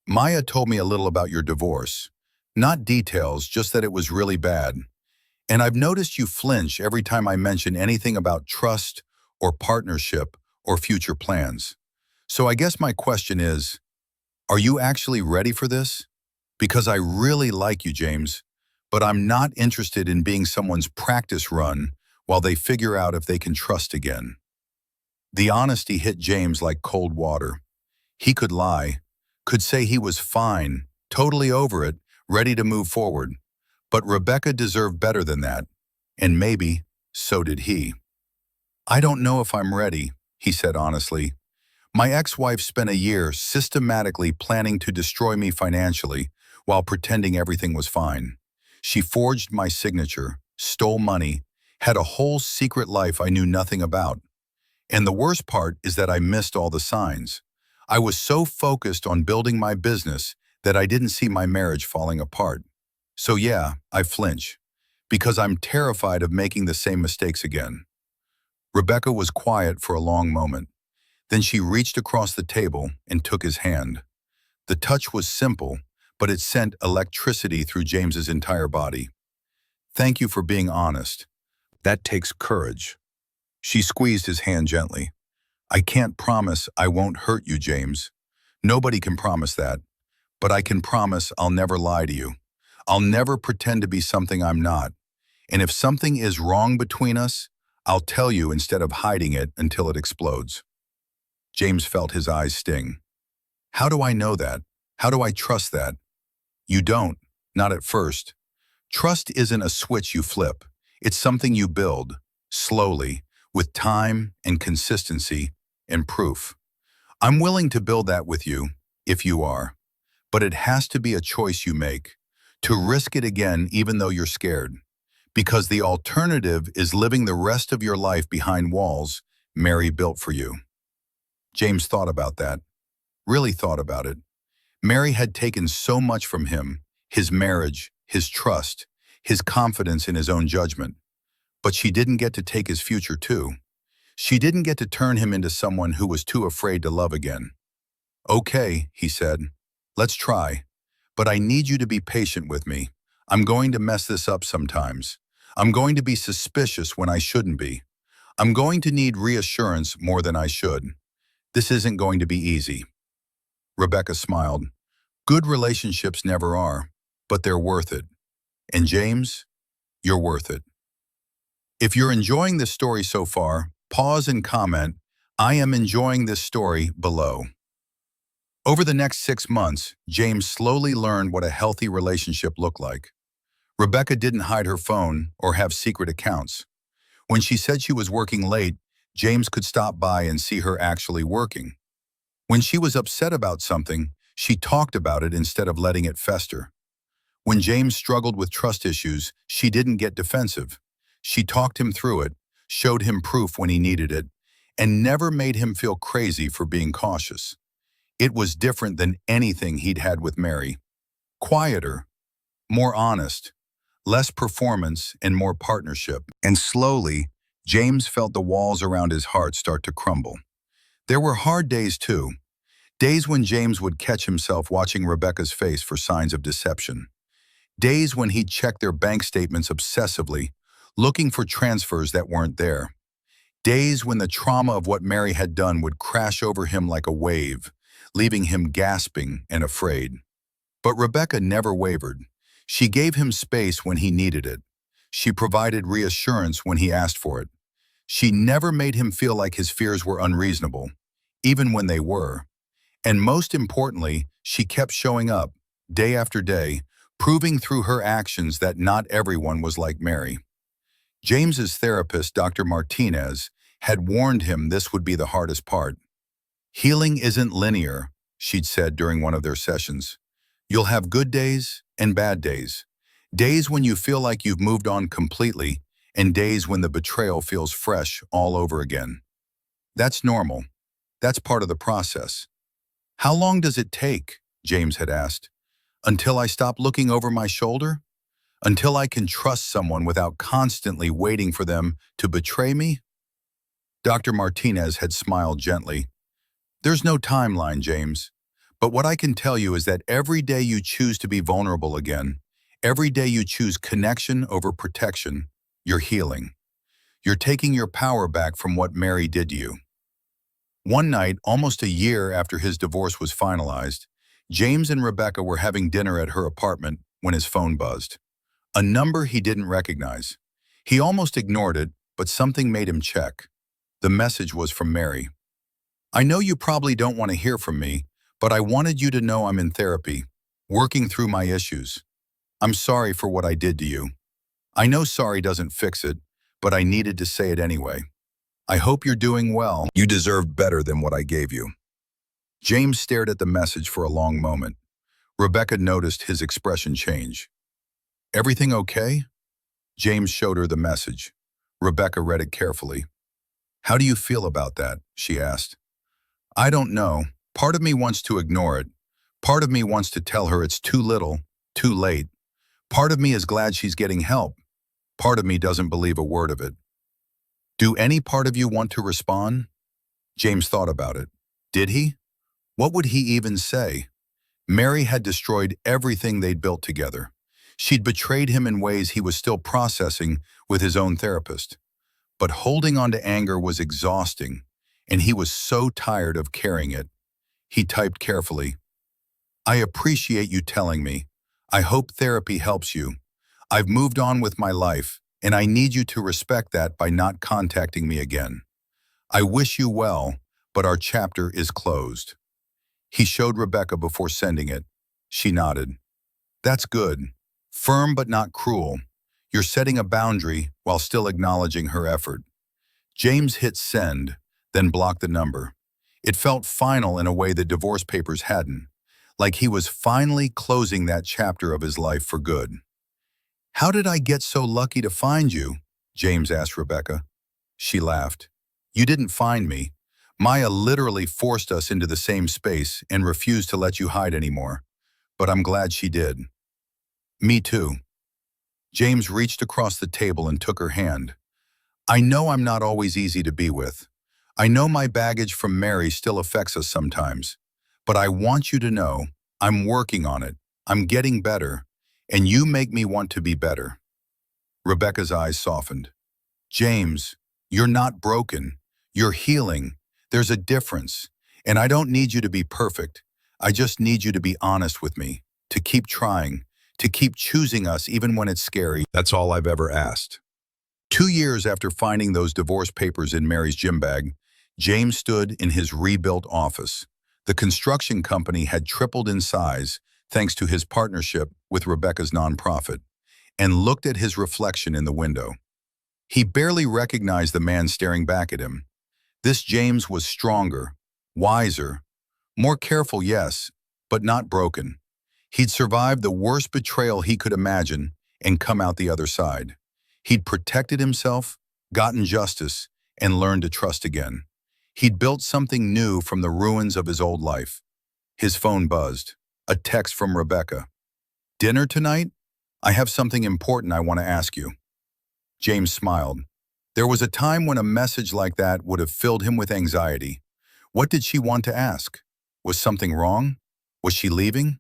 Speaker 1: "Maya told me a little about your divorce. Not details, just that it was really bad. And I've noticed you flinch every time I mention anything about trust or partnership or future plans. So I guess my question is, are you actually ready for this? Because I really like you, James, but I'm not interested in being someone's practice run while they figure out if they can trust again." The honesty hit James like cold water. He could lie, could say he was fine, totally over it, ready to move forward. But Rebecca deserved better than that, and maybe so did he. "I don't know if I'm ready," he said honestly. "My ex-wife spent a year systematically planning to destroy me financially while pretending everything was fine. She forged my signature, stole money, had a whole secret life I knew nothing about. And the worst part is that I missed all the signs. I was so focused on building my business that I didn't see my marriage falling apart. So yeah, I flinch, because I'm terrified of making the same mistakes again." Rebecca was quiet for a long moment. Then she reached across the table and took his hand. The touch was simple, but it sent electricity through James's entire body. "Thank you for being honest. That takes courage." She squeezed his hand gently. "I can't promise I won't hurt you, James. Nobody can promise that. But I can promise I'll never lie to you. I'll never pretend to be something I'm not. And if something is wrong between us, I'll tell you instead of hiding it until it explodes." James felt his eyes sting. "How do I know that? How do I trust that?" "You don't, not at first. Trust isn't a switch you flip. It's something you build, slowly, with time and consistency and proof. I'm willing to build that with you, if you are. But it has to be a choice you make, to risk it again even though you're scared. Because the alternative is living the rest of your life behind walls Mary built for you." James thought about that, really thought about it. Mary had taken so much from him, his marriage, his trust, his confidence in his own judgment. But she didn't get to take his future too. She didn't get to turn him into someone who was too afraid to love again. "Okay," he said, "let's try. But I need you to be patient with me. I'm going to mess this up sometimes. I'm going to be suspicious when I shouldn't be. I'm going to need reassurance more than I should. This isn't going to be easy." Rebecca smiled. "Good relationships never are, but they're worth it. And James, you're worth it." If you're enjoying this story so far, pause and comment, "I am enjoying this story," below. Over the next 6 months, James slowly learned what a healthy relationship looked like. Rebecca didn't hide her phone or have secret accounts. When she said she was working late, James could stop by and see her actually working. When she was upset about something, she talked about it instead of letting it fester. When James struggled with trust issues, she didn't get defensive. She talked him through it, showed him proof when he needed it, and never made him feel crazy for being cautious. It was different than anything he'd had with Mary. Quieter, more honest, less performance and more partnership. And slowly, James felt the walls around his heart start to crumble. There were hard days too. Days when James would catch himself watching Rebecca's face for signs of deception. Days when he'd check their bank statements obsessively, looking for transfers that weren't there. Days when the trauma of what Mary had done would crash over him like a wave, leaving him gasping and afraid. But Rebecca never wavered. She gave him space when he needed it. She provided reassurance when he asked for it. She never made him feel like his fears were unreasonable, even when they were. And most importantly, she kept showing up, day after day, proving through her actions that not everyone was like Mary. James's therapist, Dr. Martinez, had warned him this would be the hardest part. Healing isn't linear, she'd said during one of their sessions. You'll have good days and bad days. Days when you feel like you've moved on completely, and days when the betrayal feels fresh all over again. That's normal. That's part of the process. How long does it take? James had asked. Until I stop looking over my shoulder? Until I can trust someone without constantly waiting for them to betray me? Dr. Martinez had smiled gently. There's no timeline, James. But what I can tell you is that every day you choose to be vulnerable again, every day you choose connection over protection, you're healing. You're taking your power back from what Mary did to you. One night, almost a year after his divorce was finalized, James and Rebecca were having dinner at her apartment when his phone buzzed. A number he didn't recognize. He almost ignored it, but something made him check. The message was from Mary. I know you probably don't want to hear from me, but I wanted you to know I'm in therapy, working through my issues. I'm sorry for what I did to you. I know sorry doesn't fix it, but I needed to say it anyway. I hope you're doing well. You deserve better than what I gave you. James stared at the message for a long moment. Rebecca noticed his expression change. Everything okay? James showed her the message. Rebecca read it carefully. How do you feel about that? She asked. I don't know. Part of me wants to ignore it. Part of me wants to tell her it's too little, too late. Part of me is glad she's getting help. Part of me doesn't believe a word of it. Do any part of you want to respond? James thought about it. Did he? What would he even say? Mary had destroyed everything they'd built together. She'd betrayed him in ways he was still processing with his own therapist. But holding on to anger was exhausting, and he was so tired of carrying it. He typed carefully, I appreciate you telling me. I hope therapy helps you. I've moved on with my life, and I need you to respect that by not contacting me again. I wish you well, but our chapter is closed. He showed Rebecca before sending it. She nodded. That's good. Firm but not cruel. You're setting a boundary while still acknowledging her effort. James hit send, then blocked the number. It felt final in a way the divorce papers hadn't, like he was finally closing that chapter of his life for good. How did I get so lucky to find you? James asked Rebecca. She laughed. You didn't find me. Maya literally forced us into the same space and refused to let you hide anymore. But I'm glad she did. Me too. James reached across the table and took her hand. I know I'm not always easy to be with. I know my baggage from Mary still affects us sometimes. But I want you to know, I'm working on it. I'm getting better. And you make me want to be better. Rebecca's eyes softened. James, you're not broken. You're healing. There's a difference. And I don't need you to be perfect. I just need you to be honest with me, to keep trying, to keep choosing us even when it's scary. That's all I've ever asked. 2 years after finding those divorce papers in Mary's gym bag, James stood in his rebuilt office. The construction company had tripled in size thanks to his partnership with Rebecca's nonprofit, and looked at his reflection in the window. He barely recognized the man staring back at him. This James was stronger, wiser, more careful, yes, but not broken. He'd survived the worst betrayal he could imagine and come out the other side. He'd protected himself, gotten justice, and learned to trust again. He'd built something new from the ruins of his old life. His phone buzzed. A text from Rebecca. "Dinner tonight? I have something important I want to ask you." James smiled. There was a time when a message like that would have filled him with anxiety. What did she want to ask? Was something wrong? Was she leaving?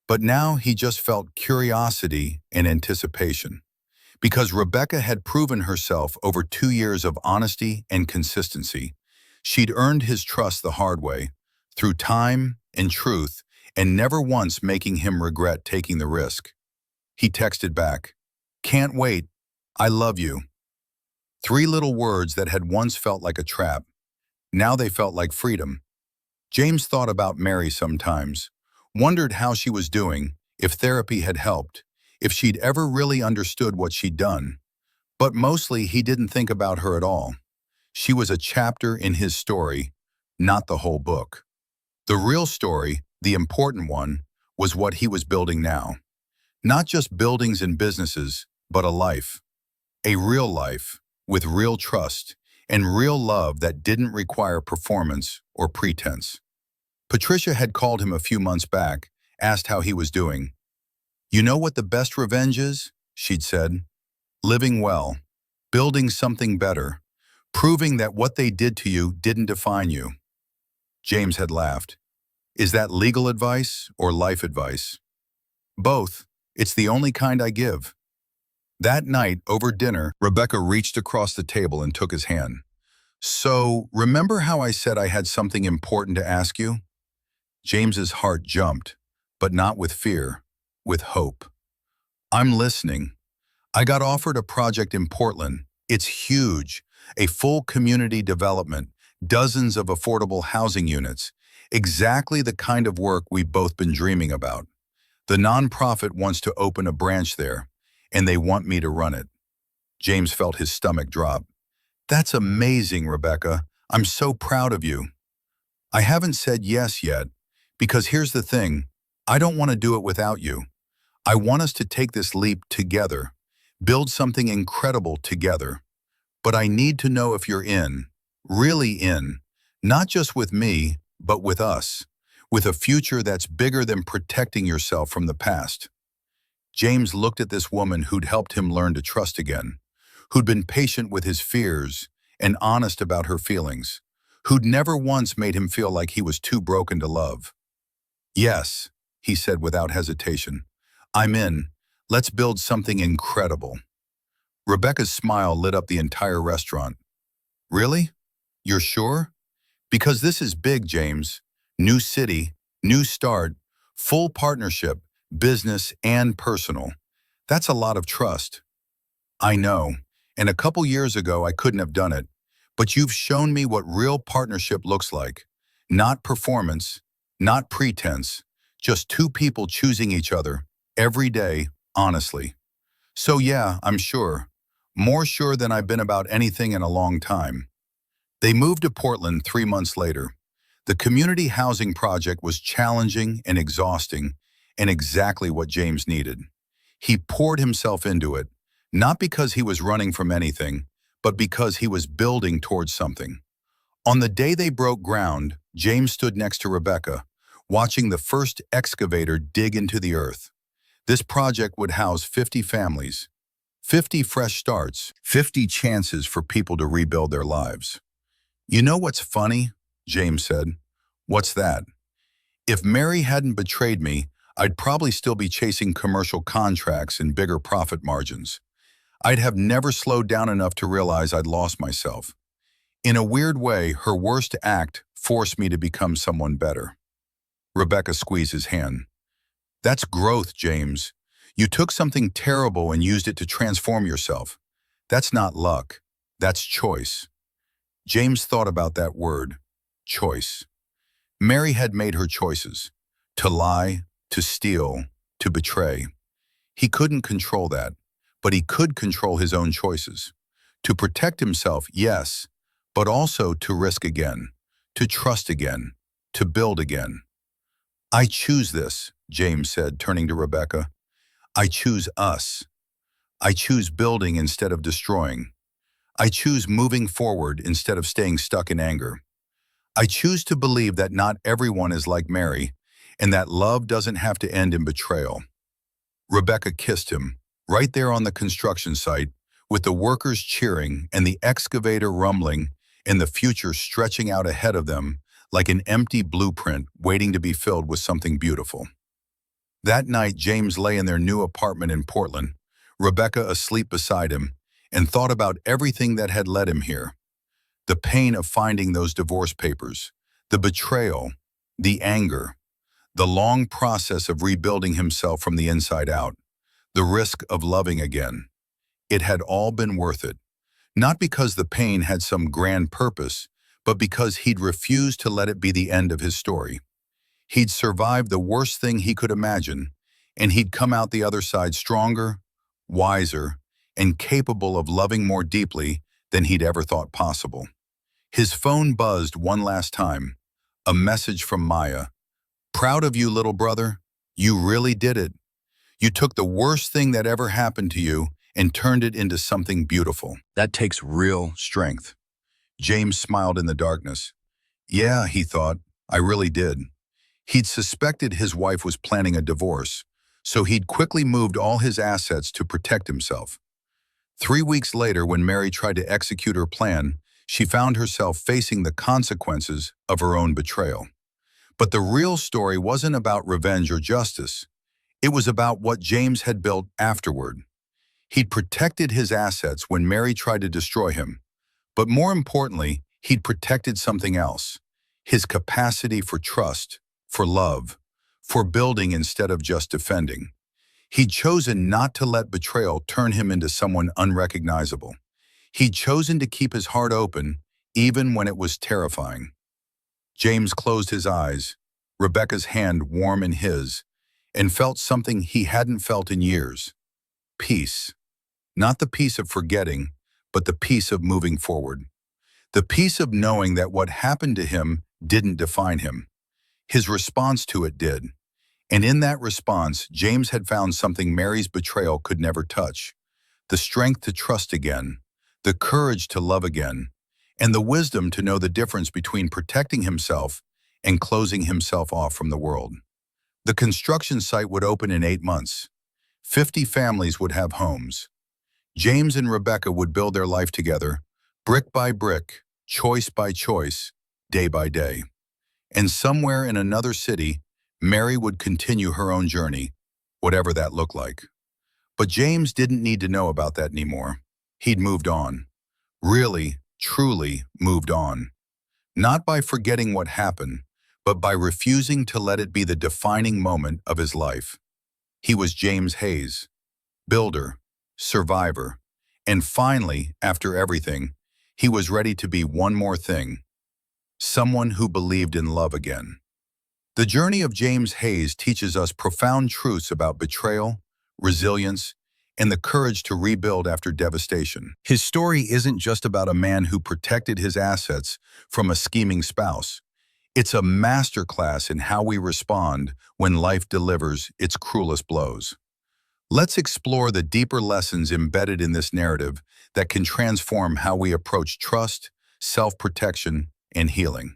Speaker 1: But now he just felt curiosity and anticipation. Because Rebecca had proven herself over 2 years of honesty and consistency. She'd earned his trust the hard way, through time and truth, and never once making him regret taking the risk. He texted back, "Can't wait. I love you." 3 little words that had once felt like a trap. Now they felt like freedom. James thought about Mary sometimes, wondered how she was doing, if therapy had helped, if she'd ever really understood what she'd done. But mostly he didn't think about her at all. She was a chapter in his story, not the whole book. The real story, the important one, was what he was building now. Not just buildings and businesses, but a life. A real life, with real trust, and real love that didn't require performance or pretense. Patricia had called him a few months back, asked how he was doing. "You know what the best revenge is?" she'd said. "Living well, building something better, proving that what they did to you didn't define you." James had laughed. "Is that legal advice or life advice?" "Both. It's the only kind I give." That night, over dinner, Rebecca reached across the table and took his hand. "So, remember how I said I had something important to ask you?" James's heart jumped, but not with fear, with hope. "I'm listening. I got offered a project in Portland. It's huge, a full community development, dozens of affordable housing units, exactly the kind of work we've both been dreaming about. The nonprofit wants to open a branch there, and they want me to run it." James felt his stomach drop. "That's amazing, Rebecca. I'm so proud of you." "I haven't said yes yet, because here's the thing. I don't want to do it without you. I want us to take this leap together, build something incredible together. But I need to know if you're in, really in, not just with me, but with us, with a future that's bigger than protecting yourself from the past." James looked at this woman who'd helped him learn to trust again, who'd been patient with his fears and honest about her feelings, who'd never once made him feel like he was too broken to love. "Yes," he said without hesitation. "I'm in. Let's build something incredible." Rebecca's smile lit up the entire restaurant. "Really? You're sure? Because this is big, James. New city, new start, full partnership, business and personal. That's a lot of trust." "I know, and a couple years ago I couldn't have done it, but you've shown me what real partnership looks like. Not performance, not pretense, just 2 people choosing each other, every day, honestly. So yeah, I'm sure. More sure than I've been about anything in a long time." They moved to Portland 3 months later. The community housing project was challenging and exhausting, and exactly what James needed. He poured himself into it, not because he was running from anything, but because he was building towards something. On the day they broke ground, James stood next to Rebecca, watching the first excavator dig into the earth. This project would house 50 families, 50 fresh starts, 50 chances for people to rebuild their lives. "You know what's funny?" James said. "What's that?" "If Mary hadn't betrayed me, I'd probably still be chasing commercial contracts and bigger profit margins. I'd have never slowed down enough to realize I'd lost myself. In a weird way, her worst act forced me to become someone better." Rebecca squeezed his hand. "That's growth, James. You took something terrible and used it to transform yourself. That's not luck. That's choice." James thought about that word, choice. Mary had made her choices: to lie, to steal, to betray. He couldn't control that, but he could control his own choices. To protect himself, yes, but also to risk again, to trust again, to build again. "I choose this," James said, turning to Rebecca. "I choose us. I choose building instead of destroying. I choose moving forward instead of staying stuck in anger. I choose to believe that not everyone is like Mary, and that love doesn't have to end in betrayal." Rebecca kissed him, right there on the construction site, with the workers cheering and the excavator rumbling and the future stretching out ahead of them like an empty blueprint waiting to be filled with something beautiful. That night, James lay in their new apartment in Portland, Rebecca asleep beside him, and thought about everything that had led him here. The pain of finding those divorce papers, the betrayal, the anger, the long process of rebuilding himself from the inside out, the risk of loving again. It had all been worth it, not because the pain had some grand purpose, but because he'd refused to let it be the end of his story. He'd survived the worst thing he could imagine, and he'd come out the other side stronger, wiser, and capable of loving more deeply than he'd ever thought possible. His phone buzzed one last time, a message from Maya. "Proud of you, little brother. You really did it. You took the worst thing that ever happened to you and turned it into something beautiful. That takes real strength." James smiled in the darkness. "Yeah," he thought, "I really did." He'd suspected his wife was planning a divorce, so he'd quickly moved all his assets to protect himself. 3 weeks later, when Mary tried to execute her plan, she found herself facing the consequences of her own betrayal. But the real story wasn't about revenge or justice. It was about what James had built afterward. He'd protected his assets when Mary tried to destroy him. But more importantly, he'd protected something else: his capacity for trust, for love, for building instead of just defending. He'd chosen not to let betrayal turn him into someone unrecognizable. He'd chosen to keep his heart open, even when it was terrifying. James closed his eyes, Rebecca's hand warm in his, and felt something he hadn't felt in years: peace. Not the peace of forgetting, but the peace of moving forward. The peace of knowing that what happened to him didn't define him. His response to it did. And in that response, James had found something Mary's betrayal could never touch: the strength to trust again, the courage to love again, and the wisdom to know the difference between protecting himself and closing himself off from the world. The construction site would open in 8 months. 50 families would have homes. James and Rebecca would build their life together, brick by brick, choice by choice, day by day. And somewhere in another city, Mary would continue her own journey, whatever that looked like. But James didn't need to know about that anymore. He'd moved on. Really, truly moved on. Not by forgetting what happened, but by refusing to let it be the defining moment of his life. He was James Hayes, builder, survivor, and finally, after everything, he was ready to be one more thing: someone who believed in love again. The journey of James Hayes teaches us profound truths about betrayal, resilience, and the courage to rebuild after devastation. His story isn't just about a man who protected his assets from a scheming spouse. It's a masterclass in how we respond when life delivers its cruelest blows. Let's explore the deeper lessons embedded in this narrative that can transform how we approach trust, self-protection, and healing.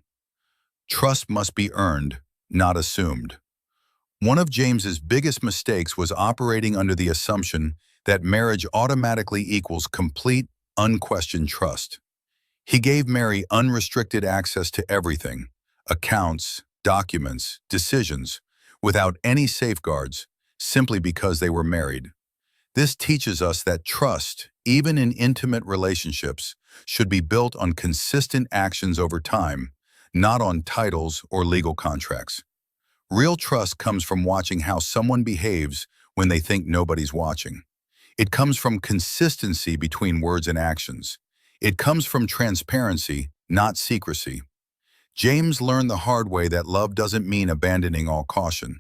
Speaker 1: Trust must be earned, not assumed. One of James's biggest mistakes was operating under the assumption that marriage automatically equals complete, unquestioned trust. He gave Mary unrestricted access to everything: accounts, documents, decisions, without any safeguards, simply because they were married. This teaches us that trust, even in intimate relationships, should be built on consistent actions over time, not on titles or legal contracts. Real trust comes from watching how someone behaves when they think nobody's watching. It comes from consistency between words and actions. It comes from transparency, not secrecy. James learned the hard way that love doesn't mean abandoning all caution.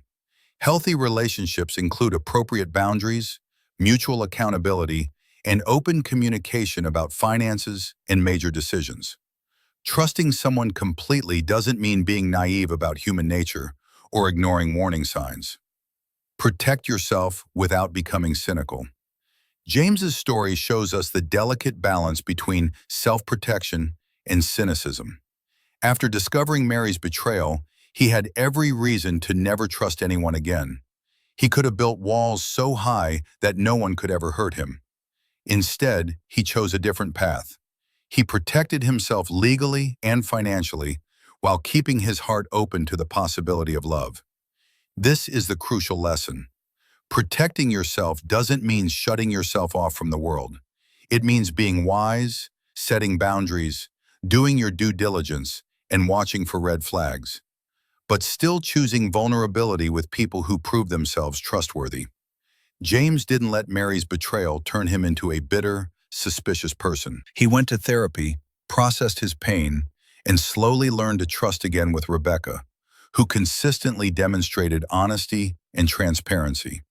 Speaker 1: Healthy relationships include appropriate boundaries, mutual accountability, and open communication about finances and major decisions. Trusting someone completely doesn't mean being naive about human nature or ignoring warning signs. Protect yourself without becoming cynical. James's story shows us the delicate balance between self-protection and cynicism. After discovering Mary's betrayal, he had every reason to never trust anyone again. He could have built walls so high that no one could ever hurt him. Instead, he chose a different path. He protected himself legally and financially while keeping his heart open to the possibility of love. This is the crucial lesson. Protecting yourself doesn't mean shutting yourself off from the world. It means being wise, setting boundaries, doing your due diligence, and watching for red flags, but still choosing vulnerability with people who prove themselves trustworthy. James didn't let Mary's betrayal turn him into a bitter, suspicious person. He went to therapy, processed his pain, and slowly learned to trust again with Rebecca, who consistently demonstrated honesty and transparency.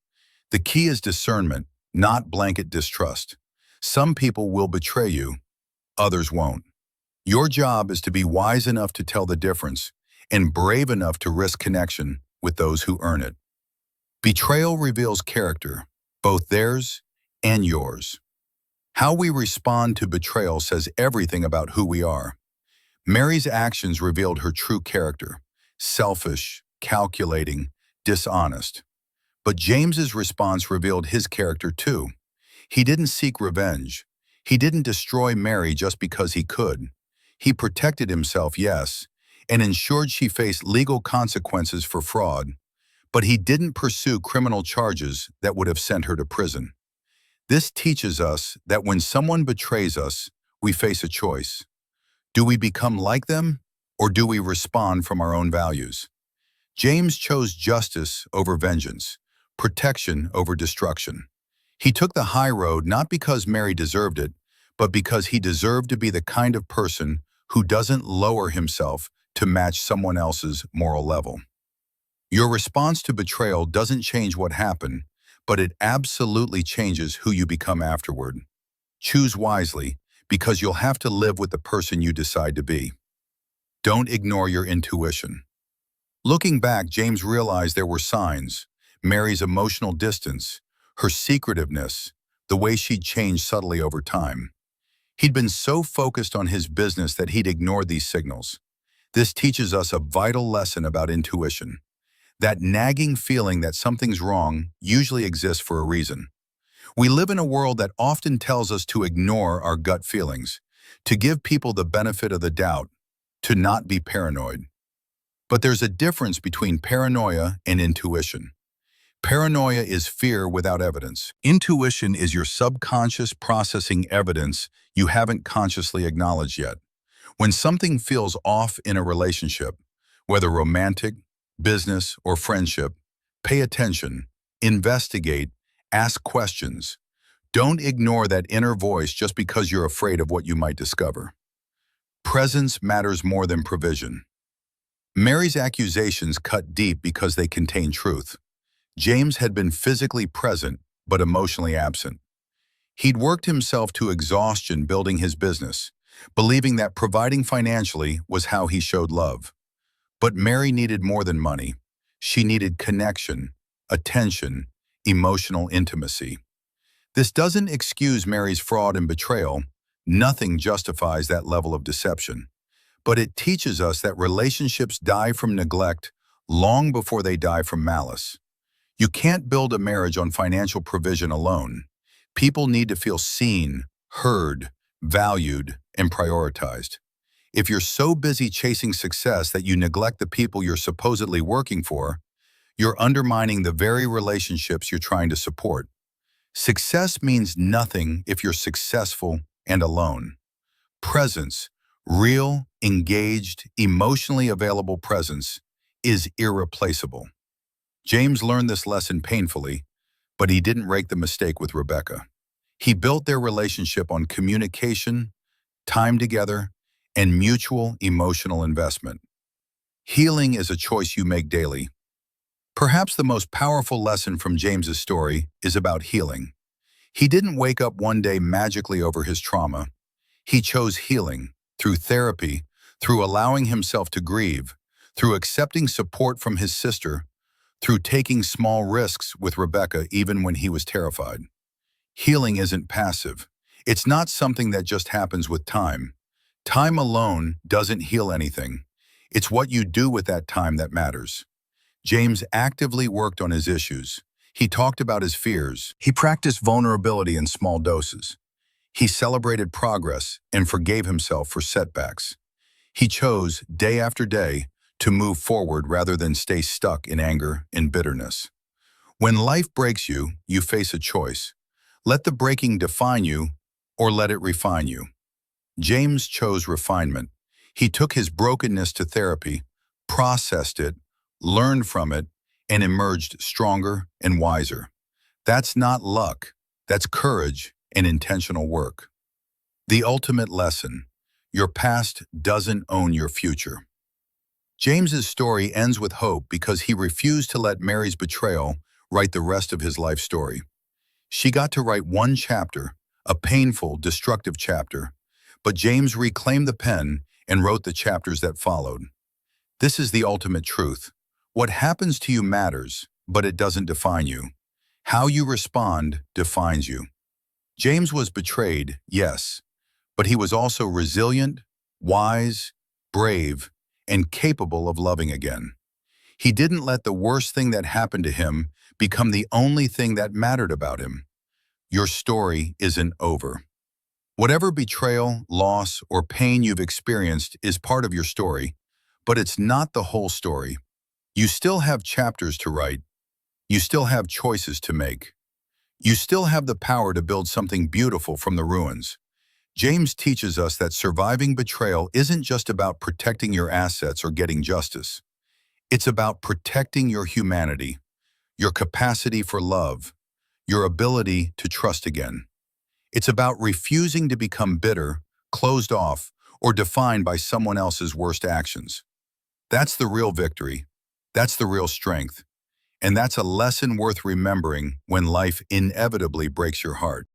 Speaker 1: The key is discernment, not blanket distrust. Some people will betray you, others won't. Your job is to be wise enough to tell the difference and brave enough to risk connection with those who earn it. Betrayal reveals character, both theirs and yours. How we respond to betrayal says everything about who we are. Mary's actions revealed her true character: selfish, calculating, dishonest. But James's response revealed his character too. He didn't seek revenge. He didn't destroy Mary just because he could. He protected himself, yes, and ensured she faced legal consequences for fraud, but he didn't pursue criminal charges that would have sent her to prison. This teaches us that when someone betrays us, we face a choice. Do we become like them, or do we respond from our own values? James chose justice over vengeance, protection over destruction. He took the high road not because Mary deserved it, but because he deserved to be the kind of person who doesn't lower himself to match someone else's moral level. Your response to betrayal doesn't change what happened, but it absolutely changes who you become afterward. Choose wisely, because you'll have to live with the person you decide to be. Don't ignore your intuition. Looking back, James realized there were signs: Mary's emotional distance, her secretiveness, the way she'd changed subtly over time. He'd been so focused on his business that he'd ignored these signals. This teaches us a vital lesson about intuition. That nagging feeling that something's wrong usually exists for a reason. We live in a world that often tells us to ignore our gut feelings, to give people the benefit of the doubt, to not be paranoid. But there's a difference between paranoia and intuition. Paranoia is fear without evidence. Intuition is your subconscious processing evidence you haven't consciously acknowledged yet. When something feels off in a relationship, whether romantic, business, or friendship, pay attention, investigate, ask questions. Don't ignore that inner voice just because you're afraid of what you might discover. Presence matters more than provision. Mary's accusations cut deep because they contain truth. James had been physically present, but emotionally absent. He'd worked himself to exhaustion building his business, believing that providing financially was how he showed love. But Mary needed more than money. She needed connection, attention, emotional intimacy. This doesn't excuse Mary's fraud and betrayal. Nothing justifies that level of deception. But it teaches us that relationships die from neglect long before they die from malice. You can't build a marriage on financial provision alone. People need to feel seen, heard, valued, and prioritized. If you're so busy chasing success that you neglect the people you're supposedly working for, you're undermining the very relationships you're trying to support. Success means nothing if you're successful and alone. Presence, real, engaged, emotionally available presence, is irreplaceable. James learned this lesson painfully, but he didn't make the mistake with Rebecca. He built their relationship on communication, time together, and mutual emotional investment. Healing is a choice you make daily. Perhaps the most powerful lesson from James's story is about healing. He didn't wake up one day magically over his trauma. He chose healing through therapy, through allowing himself to grieve, through accepting support from his sister, through taking small risks with Rebecca even when he was terrified. Healing isn't passive. It's not something that just happens with time. Time alone doesn't heal anything. It's what you do with that time that matters. James actively worked on his issues. He talked about his fears. He practiced vulnerability in small doses. He celebrated progress and forgave himself for setbacks. He chose, day after day, to move forward rather than stay stuck in anger and bitterness. When life breaks you, you face a choice. Let the breaking define you, or let it refine you. James chose refinement. He took his brokenness to therapy, processed it, learned from it, and emerged stronger and wiser. That's not luck. That's courage and intentional work. The ultimate lesson: your past doesn't own your future. James's story ends with hope because he refused to let Mary's betrayal write the rest of his life story. She got to write one chapter, a painful, destructive chapter, but James reclaimed the pen and wrote the chapters that followed. This is the ultimate truth. What happens to you matters, but it doesn't define you. How you respond defines you. James was betrayed, yes, but he was also resilient, wise, brave, and capable of loving again. He didn't let the worst thing that happened to him become the only thing that mattered about him. Your story isn't over. Whatever betrayal, loss, or pain you've experienced is part of your story, but it's not the whole story. You still have chapters to write. You still have choices to make. You still have the power to build something beautiful from the ruins. James teaches us that surviving betrayal isn't just about protecting your assets or getting justice. It's about protecting your humanity, your capacity for love, your ability to trust again. It's about refusing to become bitter, closed off, or defined by someone else's worst actions. That's the real victory. That's the real strength. And that's a lesson worth remembering when life inevitably breaks your heart.